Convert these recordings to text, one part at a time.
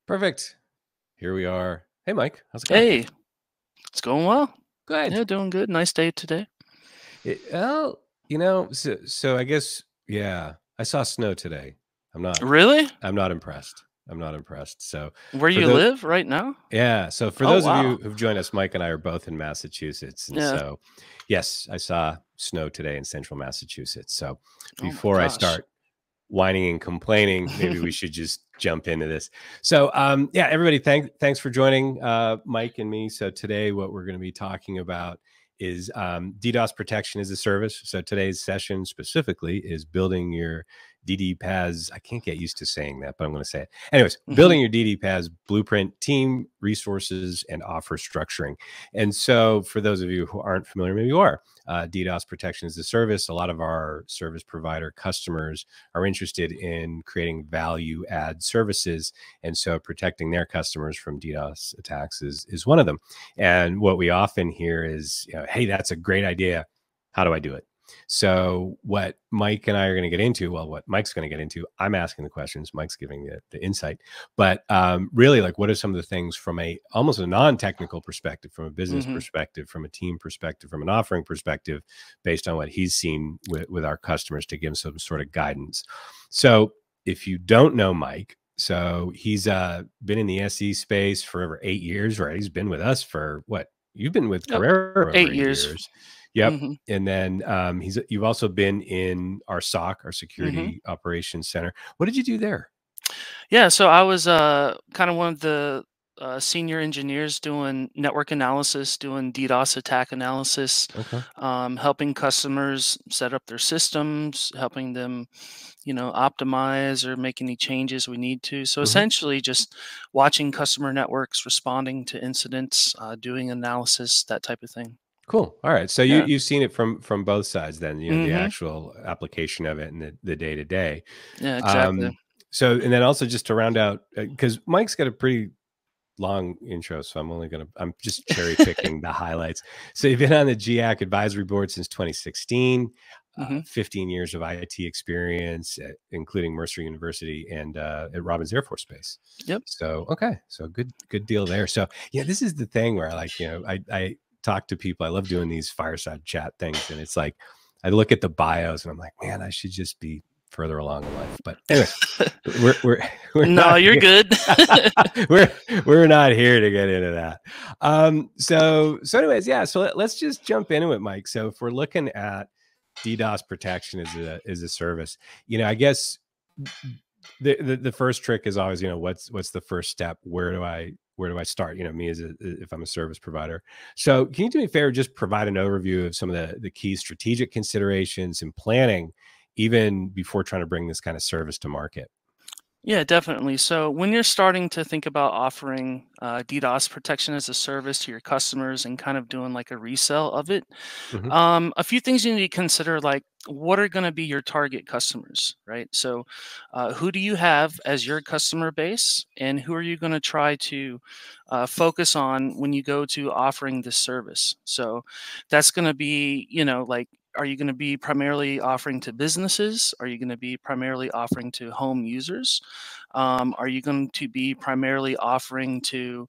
Perfect. Here we are. Hey, Mike. How's it going? Hey, it's going well. Good. Yeah, doing good. Nice day today. Well, so I guess, yeah, I saw snow today. I'm not, Really? I'm not impressed. I'm not impressed. So Where for you the, live right now? yeah, so for Oh, those of you wow. who've joined us, Mike and I are both in Massachusetts. And Yeah. so, yes, I saw snow today in central Massachusetts. So Oh my before I gosh. start whining and complaining, maybe we should just jump into this. So yeah, everybody, thanks for joining Mike and me. So today what we're going to be talking about is DDoS protection as a service. So today's session specifically is building your DDPaaS. I can't get used to saying that, but I'm going to say it anyways. Hmm. Building your DDPaaS blueprint, team resources, and offer structuring. And so for those of you who aren't familiar, maybe you are, DDoS protection as a service. A lot of our service provider customers are interested in creating value add services. And so protecting their customers from DDoS attacks is one of them. And what we often hear is, hey, that's a great idea. How do I do it? So what Mike and I are going to get into, well, what Mike's going to get into, I'm asking the questions, Mike's giving the insight. But really, like, what are some of the things from almost a non-technical perspective, from a business Hmm. perspective, from a team perspective, from an offering perspective, based on what he's seen with our customers to give him some sort of guidance. So if you don't know Mike, so he's been in the SE space for over 8 years, right? He's been with us for what? You've been with Yep. Corero over 8 years. 8 years. Yep. Hmm. And then you've also been in our SOC, our Hmm. Security Operations Center. What did you do there? Yeah, so I was kind of one of the senior engineers doing network analysis, doing DDoS attack analysis, Okay. helping customers set up their systems, helping them, optimize or make any changes we need to. So Hmm. essentially, just watching customer networks, responding to incidents, doing analysis, that type of thing. Cool. All right. So Yeah. you've seen it from both sides then, the Hmm. actual application of it and the day to day. Yeah, exactly. So, and then also just to round out, because Mike's got a pretty long intro, so I'm just cherry picking the highlights. So you've been on the GAC advisory board since 2016, Hmm. 15 years of IT experience, including Mercer University and at Robins Air Force Base. Yep. So, okay. So good deal there. So yeah, this is the thing where I talk to people. I love doing these fireside chat things. And it's like, I look at the bios and I'm like, man, I should just be further along in life. But anyways, we're No, not you're here. good. we're not here to get into that. So anyways, yeah. So let's just jump into it, Mike. So if we're looking at DDoS protection as a service, I guess the first trick is always, what's the first step? Where do I start? Me if I'm a service provider. So can you do me a favor, just provide an overview of some of the key strategic considerations and planning, even before trying to bring this kind of service to market? Yeah, definitely. So when you're starting to think about offering DDoS protection as a service to your customers and kind of doing like a resell of it, Hmm. a few things you need to consider, like what are going to be your target customers, right? So who do you have as your customer base, and who are you going to try to focus on when you go to offering this service? So that's going to be, like, are you going to be primarily offering to businesses? Are you going to be primarily offering to home users? Are you going to be primarily offering to,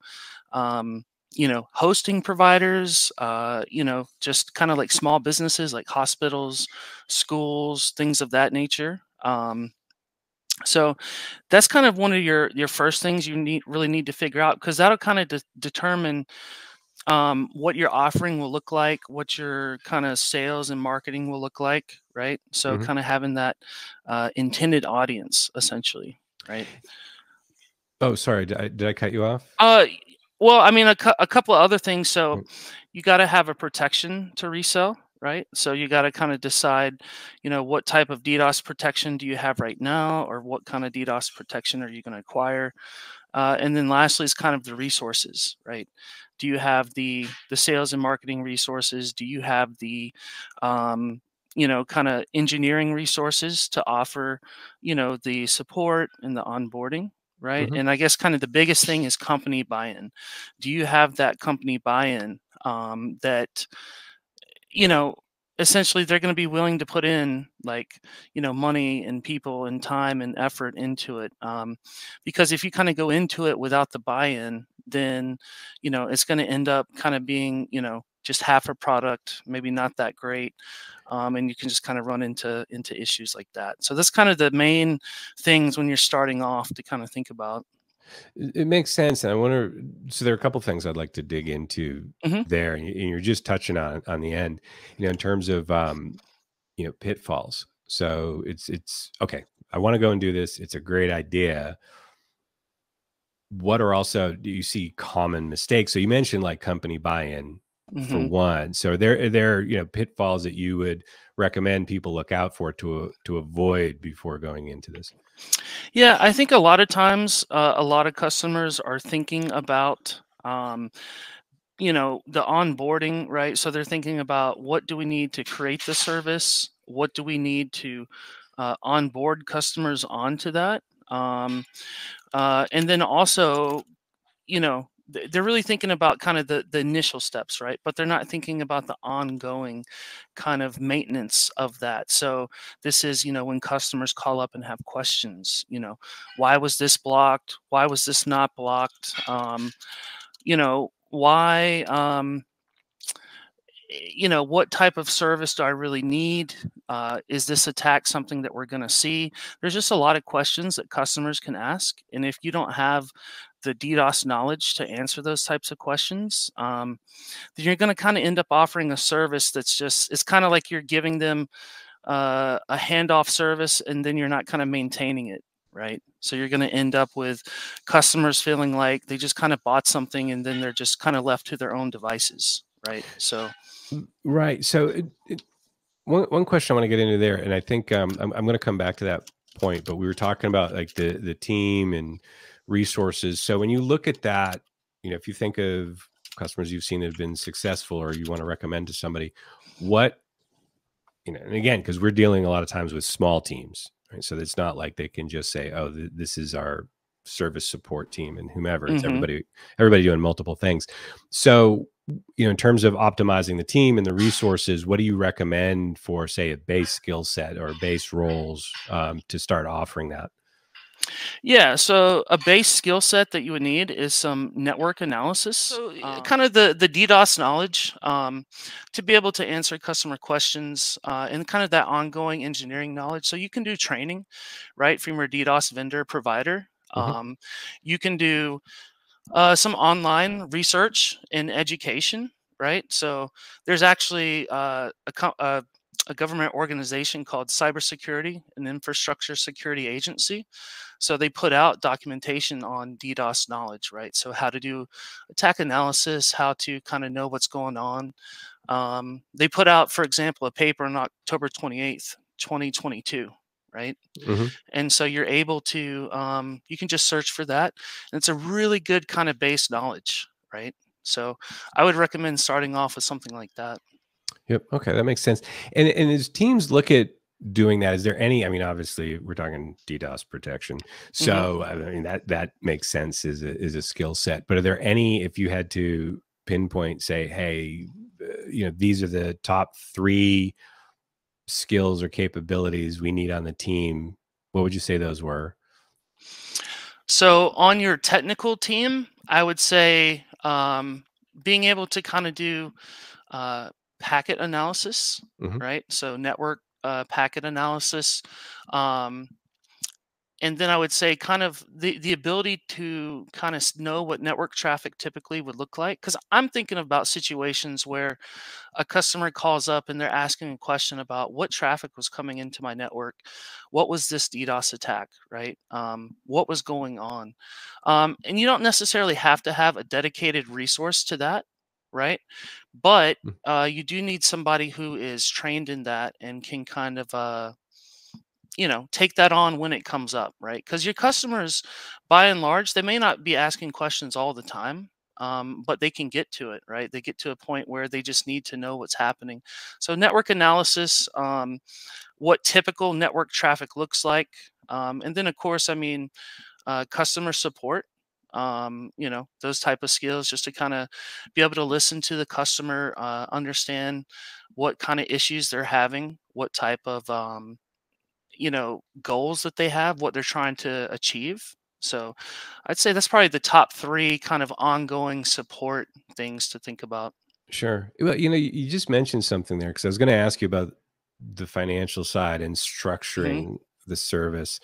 hosting providers, just kind of like small businesses like hospitals, schools, things of that nature? So that's kind of one of your first things you really need to figure out, because that'll kind of determine what your offering will look like, what your kind of sales and marketing will look like, right? So Hmm. kind of having that intended audience, essentially, right? Oh, sorry. Did I cut you off? Uh, well, I mean, a couple of other things. So you got to have a protection to resell, right? So you got to kind of decide, what type of DDoS protection do you have right now, or what kind of DDoS protection are you going to acquire? And then lastly is kind of the resources, right? Do you have the sales and marketing resources? Do you have the kind of engineering resources to offer, the support and the onboarding, right? Hmm. And I guess kind of the biggest thing is company buy-in. Do you have that company buy-in that, you know, essentially they're going to be willing to put in, like, money and people and time and effort into it, because if you kind of go into it without the buy-in, then it's going to end up kind of being just half a product, maybe not that great, and you can just kind of run into issues like that. So that's kind of the main things when you're starting off to kind of think about. It makes sense, and I wonder. So there are a couple things I'd like to dig into Hmm. there, and you're just touching on the end, in terms of pitfalls. So it's okay. I want to go and do this. It's a great idea. What are also, do you see common mistakes? So you mentioned like company buy-in for Hmm. one. So are there pitfalls that you would recommend people look out for to avoid before going into this? Yeah, I think a lot of times, a lot of customers are thinking about, the onboarding, right? So they're thinking about, what do we need to create the service? What do we need to onboard customers onto that? And then also, they're really thinking about kind of the initial steps, right? But they're not thinking about the ongoing kind of maintenance of that. So this is, when customers call up and have questions, why was this blocked? Why was this not blocked? Why, what type of service do I really need? Is this attack something that we're going to see? There's just a lot of questions that customers can ask. And if you don't have the DDoS knowledge to answer those types of questions, then you're going to kind of end up offering a service that's just, it's kind of like you're giving them a handoff service, and then you're not kind of maintaining it. Right. So you're going to end up with customers feeling like they just kind of bought something, and then they're just kind of left to their own devices. Right. So, Right. So one question I want to get into there, and I think I'm going to come back to that point. But we were talking about like the team and resources. So when you look at that, if you think of customers you've seen that have been successful, or you want to recommend to somebody, what and again, because we're dealing a lot of times with small teams, right? So it's not like they can just say, "Oh, this is our service support team," and whomever. It's mhm. everybody doing multiple things. So, in terms of optimizing the team and the resources, what do you recommend for, say, a base skill set or base roles to start offering that? Yeah, so a base skill set that you would need is some network analysis. So kind of the DDoS knowledge, to be able to answer customer questions, and kind of that ongoing engineering knowledge. So you can do training, right, from your DDoS vendor provider. Hmm. You can do some online research and education, right? So there's actually a government organization called Cybersecurity and Infrastructure Security Agency. So they put out documentation on DDoS knowledge, right? So how to do attack analysis, how to kind of know what's going on. They put out, for example, a paper on October 28th, 2022, right? Hmm. And so you're able to, you can just search for that. And it's a really good kind of base knowledge, right? So I would recommend starting off with something like that. Yep. Okay, that makes sense. And as teams look at doing that, is there any? I mean, obviously, we're talking DDoS protection, Hmm. so I mean that makes sense as a skill set. But are there any? If you had to pinpoint, say, hey, these are the top three skills or capabilities we need on the team. What would you say those were? So on your technical team, I would say, being able to kind of do uh, packet analysis, Hmm. right? So network packet analysis. Um, and then I would say kind of the ability to kind of know what network traffic typically would look like. Because I'm thinking about situations where a customer calls up and they're asking a question about what traffic was coming into my network. What was this DDoS attack, right? What was going on? And you don't necessarily have to have a dedicated resource to that, right? But you do need somebody who is trained in that and can kind of, take that on when it comes up, right? Because your customers, by and large, they may not be asking questions all the time, but they can get to it, right? They get to a point where they just need to know what's happening. So network analysis, what typical network traffic looks like, and then of course, I mean, customer support. those type of skills, just to kind of be able to listen to the customer, understand what kind of issues they're having, what type of goals that they have, what they're trying to achieve. So I'd say that's probably the top three kind of ongoing support things to think about. Sure. Well, you just mentioned something there because I was going to ask you about the financial side and Hmm. structuring the service.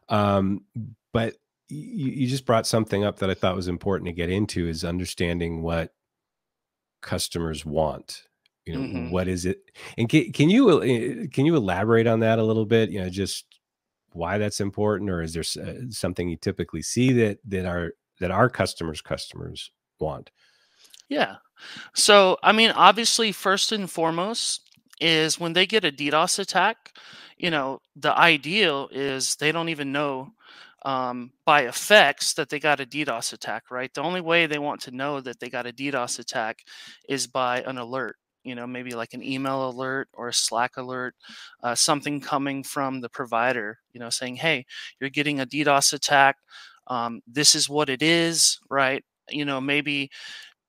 Um, but you just brought something up that I thought was important to get into is understanding what customers want. Hmm. What is it? And can you elaborate on that a little bit? Just why that's important, or is there something you typically see that our customers want? Yeah. So, I mean, obviously, first and foremost is when they get a DDoS attack, the ideal is they don't even know by effects that they got a DDoS attack, right? The only way they want to know that they got a DDoS attack is by an alert, maybe like an email alert or a Slack alert, something coming from the provider, saying, hey, you're getting a DDoS attack. This is what it is, right? Maybe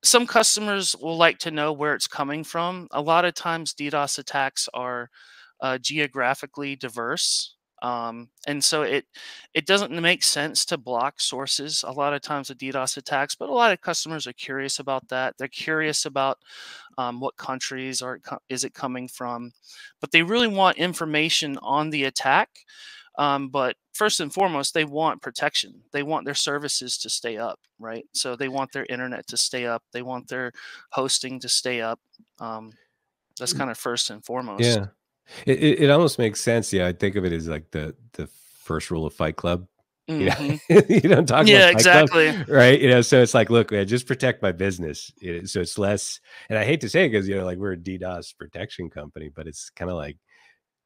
some customers will like to know where it's coming from. A lot of times, DDoS attacks are geographically diverse, and so it doesn't make sense to block sources a lot of times of DDoS attacks. But a lot of customers are curious about that. They're curious about what countries is it coming from, but they really want information on the attack. But first and foremost, they want protection. They want their services to stay up, right? So they want their internet to stay up. They want their hosting to stay up. Um, that's kind of first and foremost. Yeah. It almost makes sense. Yeah, I think of it as like the first rule of Fight Club. You know, Hmm. you don't talk about Yeah, Fight Club, exactly. right? So it's like, look, man, just protect my business. So it's less, and I hate to say it because like we're a DDoS protection company, but it's kind of like,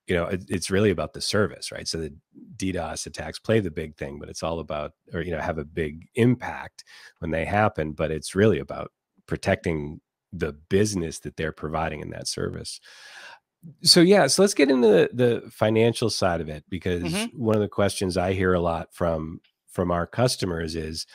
it's really about the service, right? So the DDoS attacks play the big thing, but it's all about, or have a big impact when they happen. But it's really about protecting the business that they're providing in that service. So yeah, so let's get into the financial side of it, because Hmm. one of the questions I hear a lot from our customers is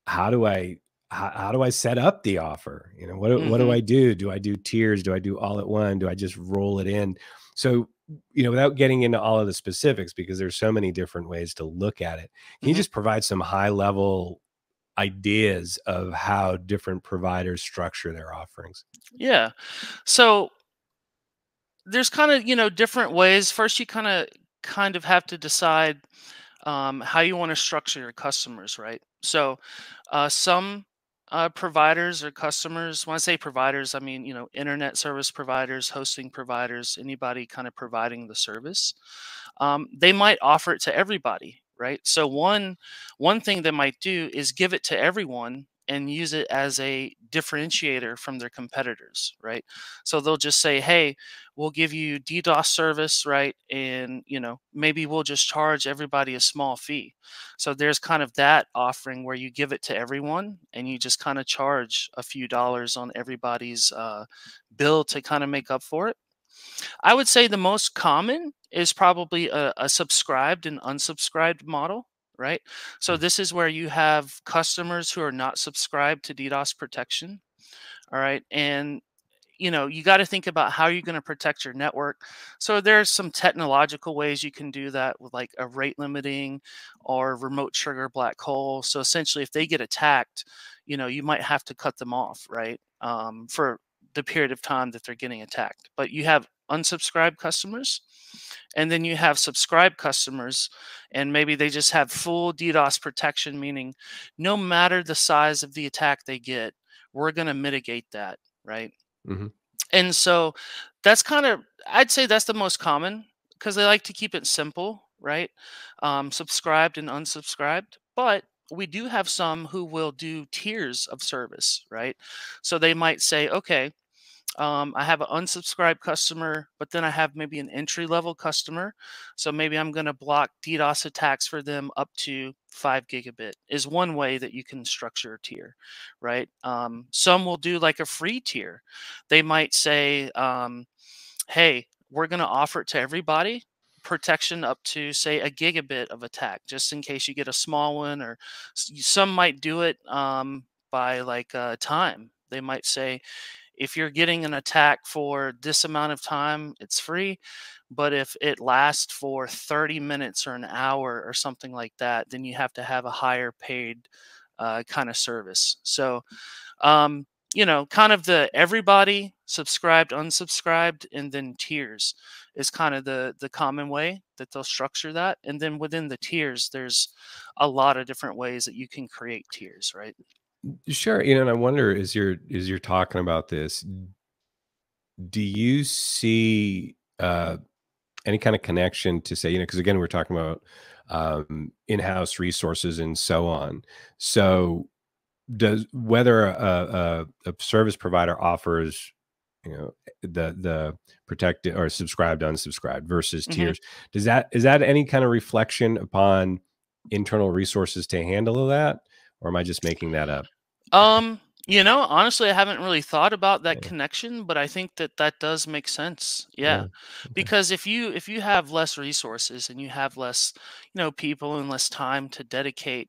how do I how do I set up the offer? What do Hmm. I do? Do I do tiers? Do I do all at one? Do I just roll it in? So, without getting into all of the specifics, because there's so many different ways to look at it, can you Hmm. just provide some high level ideas of how different providers structure their offerings? Yeah. So there's kind of different ways. First, you kind of have to decide how you want to structure your customers, right? So, some providers or customers, when I say providers, I mean, internet service providers, hosting providers, anybody kind of providing the service. They might offer it to everybody, right? So one thing they might do is give it to everyone and use it as a differentiator from their competitors, right? So they'll just say, "Hey, we'll give you DDoS service, right? And maybe we'll just charge everybody a small fee." So there's kind of that offering where you give it to everyone and you just kind of charge a few dollars on everybody's bill to kind of make up for it. I would say the most common is probably a subscribed and unsubscribed model, right? So Mm. this is where you have customers who are not subscribed to DDoS protection. All right. And you got to think about how you're going to protect your network. So there's some technological ways you can do that with like a rate limiting or remote trigger black hole. So essentially, if they get attacked, you might have to cut them off, right? For the period of time that they're getting attacked. But you have unsubscribed customers, and then you have subscribed customers, and maybe they just have full DDoS protection, meaning no matter the size of the attack they get, we're going to mitigate that, right? Mhm. And so that's kind of, I'd say that's the most common because they like to keep it simple, right? Subscribed and unsubscribed. But we do have some who will do tiers of service, right? So they might say, okay, I have an unsubscribed customer, but then I have maybe an entry level customer. So maybe I'm going to block DDoS attacks for them up to 5 gigabit, is one way that you can structure a tier, right? Some will do like a free tier. They might say, hey, we're going to offer it to everybody, protection up to, say, a gigabit of attack, just in case you get a small one. Or some might do it by like time. They might say, if you're getting an attack for this amount of time, it's free. But if it lasts for 30 minutes or an hour or something like that, then you have to have a higher paid kind of service. So, kind of the everybody subscribed, unsubscribed, and then tiers is kind of the common way that they'll structure that. And then within the tiers, there's a lot of different ways that you can create tiers, right? Sure. And I wonder, as you're talking about this, do you see any kind of connection to say, because again, we're talking about in-house resources and so on. So does whether a service provider offers, the protected or subscribed, unsubscribed versus hmm tiers, is that any kind of reflection upon internal resources to handle that, or am I just making that up? Honestly, I haven't really thought about that Yeah, connection, but I think that that does make sense. Yeah. yeah, okay, Because if you have less resources and you have less, people and less time to dedicate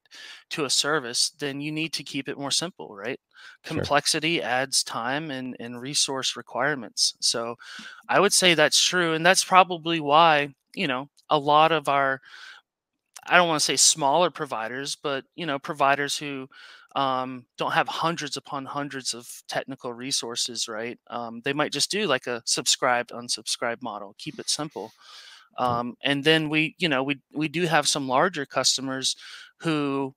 to a service, then you need to keep it more simple, right? sure. Complexity adds time and resource requirements. So I would say that's true. And that's probably why, a lot of our, I don't want to say smaller providers, but providers who don't have hundreds upon hundreds of technical resources, right? They might just do like a subscribed, unsubscribed model, keep it simple. Yeah. And then we do have some larger customers who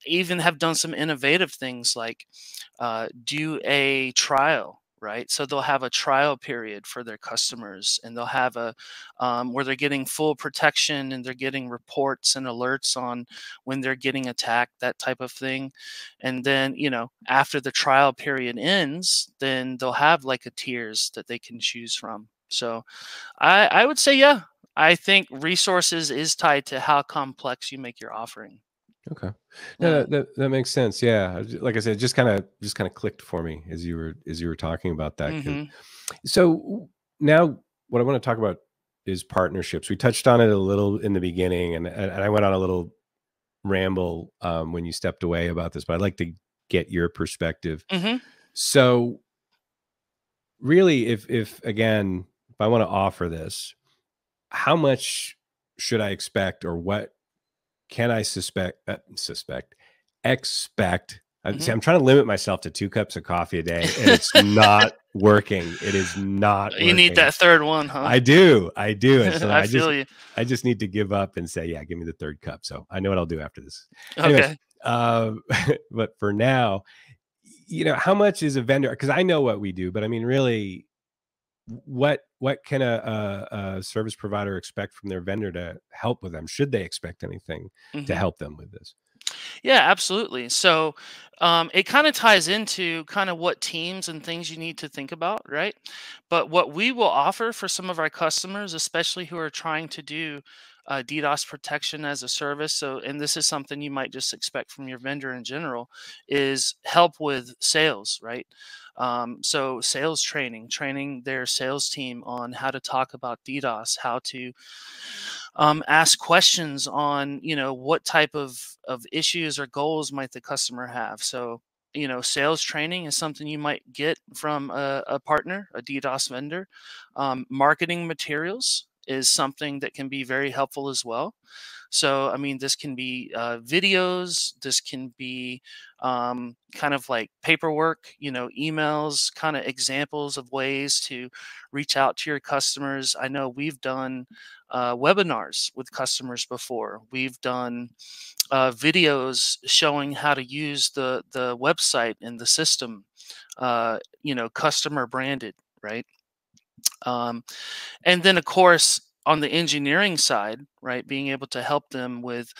even have done some innovative things like do a trial, right? So they'll have a trial period for their customers, and they'll have a where they're getting full protection and they're getting reports and alerts on when they're getting attacked, that type of thing. And then after the trial period ends, then they'll have like a tiers that they can choose from. So I would say, yeah, I think resources is tied to how complex you make your offering. Okay. No, Yeah. that makes sense. Yeah. Like I said, it just kind of clicked for me as you were talking about that. hmm So now what I want to talk about is partnerships. We touched on it a little in the beginning, and I went on a little ramble when you stepped away about this, but I'd like to get your perspective. hmm So really, if again, if I want to offer this, how much should I expect, or what can I expect? See, hmm I'm trying to limit myself to 2 cups of coffee a day, and it's not working. It is not You need working. that third one, huh? I do, and so I I feel just you. I just need to give up and say, "Yeah, give me the 3rd cup." So I know what I'll do after this. Anyways, Okay. but for now, how much is a vendor? Because I know what we do, but I mean, really, what can a service provider expect from their vendor to help with them? Should they expect anything to hmm help them with this? Yeah, absolutely. So it kind of ties into kind of what teams and things you need to think about, right? But what we will offer for some of our customers, especially who are trying to do DDoS protection as a service, so and this is something you might just expect from your vendor in general, is help with sales, right? So sales training their sales team on how to talk about DDoS, how to ask questions on what type of issues or goals might the customer have. So sales training is something you might get from a partner, a DDoS vendor. Marketing materials is something that can be very helpful as well. So, I mean, this can be videos, this can be kind of like paperwork, emails, kind of examples of ways to reach out to your customers. I know we've done webinars with customers before. We've done videos showing how to use the website and the system, customer branded, right? Um, and then, of course, on the engineering side, right, being able to help them with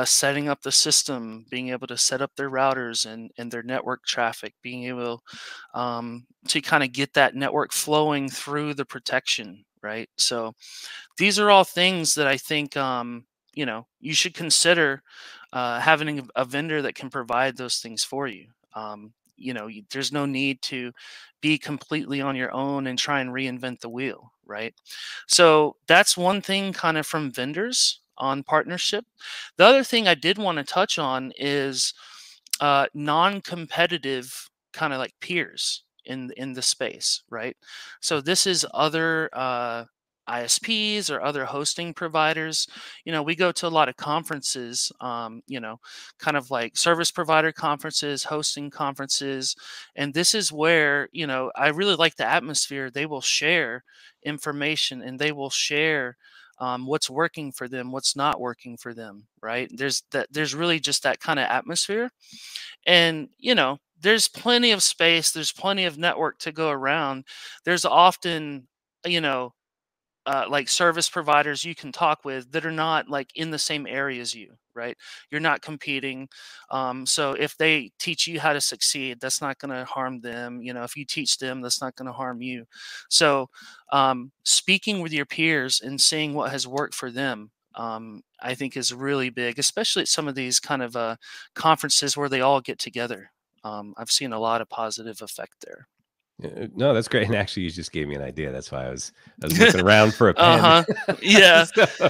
setting up the system, being able to set up their routers and their network traffic, being able to kind of get that network flowing through the protection, right? So these are all things that I think you should consider having a vendor that can provide those things for you. There's no need to be completely on your own and try and reinvent the wheel, right? So that's one thing kind of from vendors on partnership. The other thing I did want to touch on is non-competitive kind of like peers in the space, right? So this is other ISPs or other hosting providers. We go to a lot of conferences, kind of like service provider conferences, hosting conferences, and this is where I really like the atmosphere. They will share information and they will share what's working for them, what's not working for them, right? There's really just that kind of atmosphere, and there's plenty of space, there's plenty of network to go around. There's often you know like service providers you can talk with that are not like in the same area as you, right? You're not competing. So if they teach you how to succeed, that's not going to harm them. If you teach them, that's not going to harm you. So speaking with your peers and seeing what has worked for them, I think is really big, especially at some of these kind of conferences where they all get together. I've seen a lot of positive effect there. No, that's great. And actually, you just gave me an idea. That's why I was looking around for a pen. Uh-huh. Yeah. So,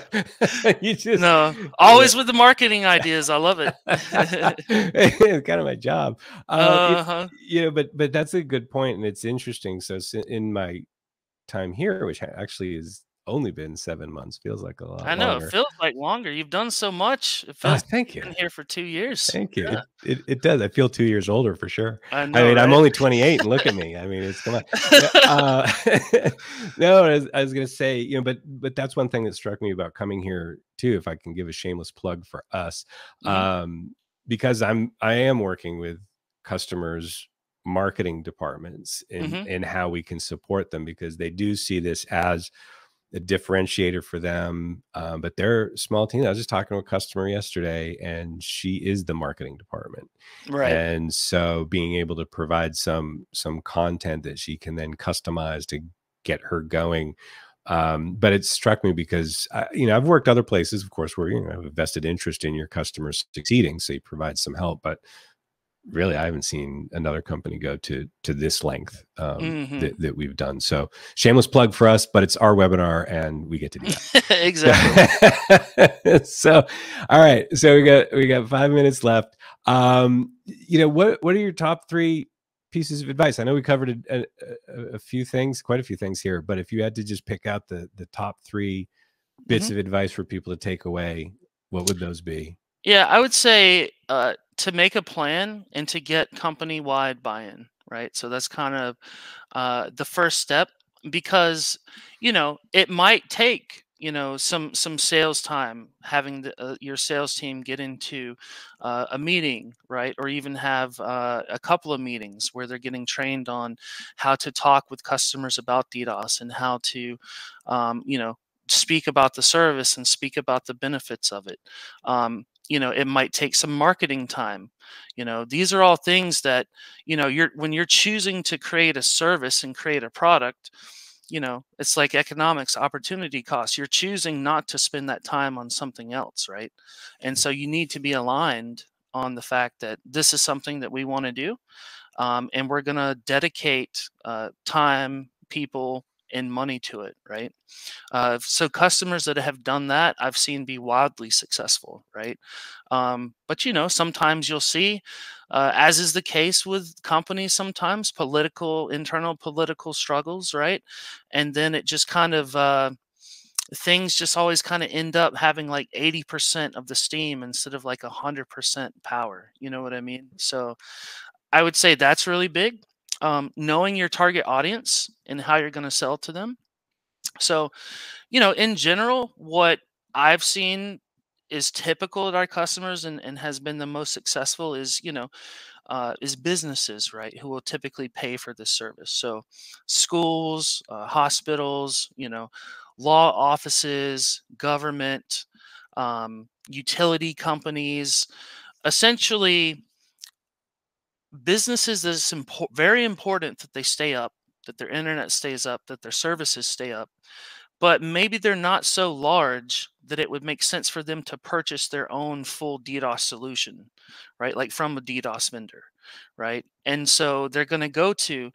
you just No, always with the marketing ideas. I love it. It's kind of my job. Uh-huh. But that's a good point, and it's interesting. So in my time here, which actually has only been 7 months, feels like a lot I know, it longer. feels like longer. You've done so much. It feels like Thank you. you've been here for 2 years. Thank you. Yeah. It does. I feel 2 years older for sure. I I know, mean, I'm right? only 28 and look at me. I mean, it's come on. No, I was gonna say, but that's one thing that struck me about coming here too, if I can give a shameless plug for us. Mhm, Because I am working with customers marketing departments mhm, in how we can support them, because they do see this as a differentiator for them. But they're a small team. I was just talking to a customer yesterday, and she is the marketing department. right. And so being able to provide some content that she can then customize to get her going. But it struck me because I've worked other places, of course, where have a vested interest in your customers succeeding, so you provide some help. But really, I haven't seen another company go to this length Mhm. that we've done. So shameless plug for us, but it's our webinar and we get to do Exactly. that. So, all right. So we got 5 minutes left. What are your top 3 pieces of advice? I know we covered a few things, quite a few things here, but if you had to just pick out the top 3 bits Mhm. of advice for people to take away, what would those be? Yeah, I would say to make a plan and to get company-wide buy-in, right? So that's kind of the first step, because it might take some sales time, having your sales team get into a meeting, right? Or even have a couple of meetings where they're getting trained on how to talk with customers about DDoS and how to speak about the service and speak about the benefits of it. It might take some marketing time. These are all things that when you're choosing to create a service and create a product, it's like economics, opportunity cost. You're choosing not to spend that time on something else, right? And so you need to be aligned on the fact that this is something that we want to do, and we're going to dedicate time, people, and money to it, right? So customers that have done that, I've seen be wildly successful, right? But sometimes you'll see, as is the case with companies, sometimes internal political struggles, right? And then it just kind of things just always kind of end up having like 80% of the steam instead of like 100% power. You know what I mean? So I would say that's really big. Knowing your target audience and how you're going to sell to them. So in general, what I've seen is typical at our customers and has been the most successful is businesses, right, who will typically pay for this service. So schools, hospitals, law offices, government, utility companies, essentially businesses that it's very important that they stay up, that their internet stays up, that their services stay up, but maybe they're not so large that it would make sense for them to purchase their own full DDoS solution, right? Like from a DDoS vendor, right? And so they're going to go to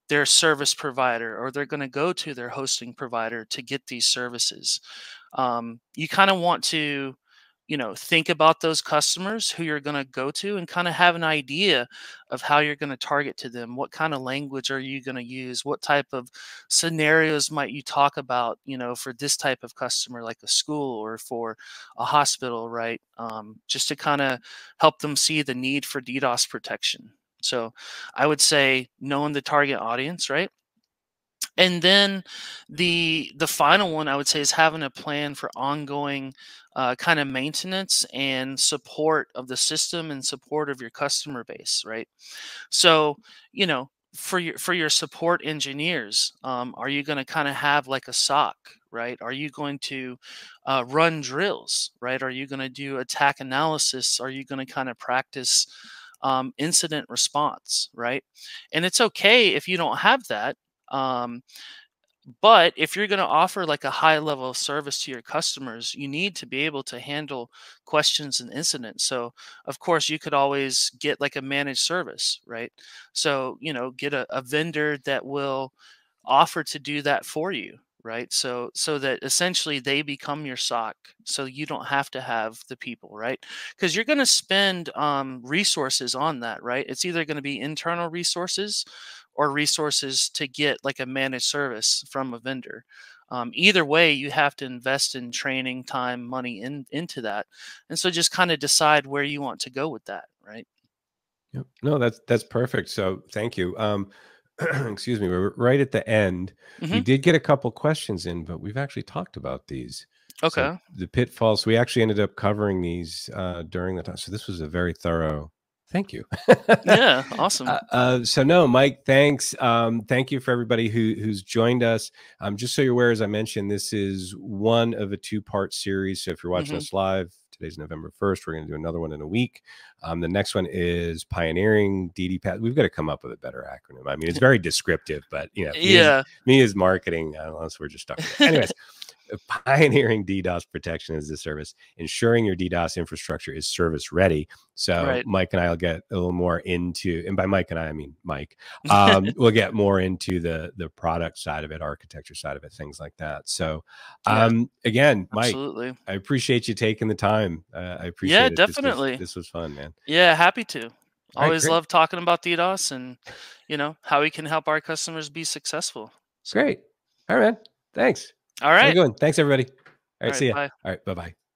their service provider, or they're going to go to their hosting provider to get these services. You kind of want to, think about those customers who you're going to go to, and kind of have an idea of how you're going to target to them. What kind of language are you going to use? What type of scenarios might you talk about, for this type of customer, like a school or for a hospital, right? Just to kind of help them see the need for DDoS protection. So I would say knowing the target audience, right? And then the final one I would say is having a plan for ongoing kind of maintenance and support of the system and support of your customer base, right? So, for your support engineers, are you going to kind of have like a SOC, right? Are you going to run drills, right? Are you going to do attack analysis? Are you going to kind of practice incident response, right? And it's okay if you don't have that. Um, but if you're going to offer like a high level of service to your customers, you need to be able to handle questions and incidents. So, of course, you could always get like a managed service, right? So, get a vendor that will offer to do that for you, right? So that essentially they become your SOC, so you don't have to have the people, right? Because you're going to spend resources on that, right? It's either going to be internal resources or resources to get like a managed service from a vendor. Either way, you have to invest in training, time, money into that, and so just kind of decide where you want to go with that, right? Yep. No, that's perfect. So thank you. Excuse me, we're right at the end. We Hmm. did get a couple questions in, but we've actually talked about these. So Okay. the pitfalls, we actually ended up covering these during the time. So this was a very thorough. Thank you. Yeah. Awesome. So no, Mike, thanks. Thank you for everybody who's joined us. Just so you're aware, as I mentioned, this is one of a two-part series. So if you're watching Hmm. us live, today's November 1st. We're going to do another one in a week. The next one is pioneering DDPaaS. We've got to come up with a better acronym. I mean, it's very descriptive, but Yeah. me as marketing, unless we're just stuck with it. Anyways, pioneering DDoS protection as a service, ensuring your DDoS infrastructure is service ready. So Right. Mike and I will get a little more into, and by Mike and I mean Mike, we'll get more into the product side of it, architecture side of it, things like that. So Yeah. again, Mike, Absolutely. I appreciate you taking the time. I Yeah, appreciate it. definitely. This was fun, man. Yeah, happy to. All right, Always great. love talking about DDoS and, how we can help our customers be successful. So, Great. All right, man. Thanks. all Have a right. good one. Thanks, everybody. All All right, see right. ya. Bye. All right, bye-bye.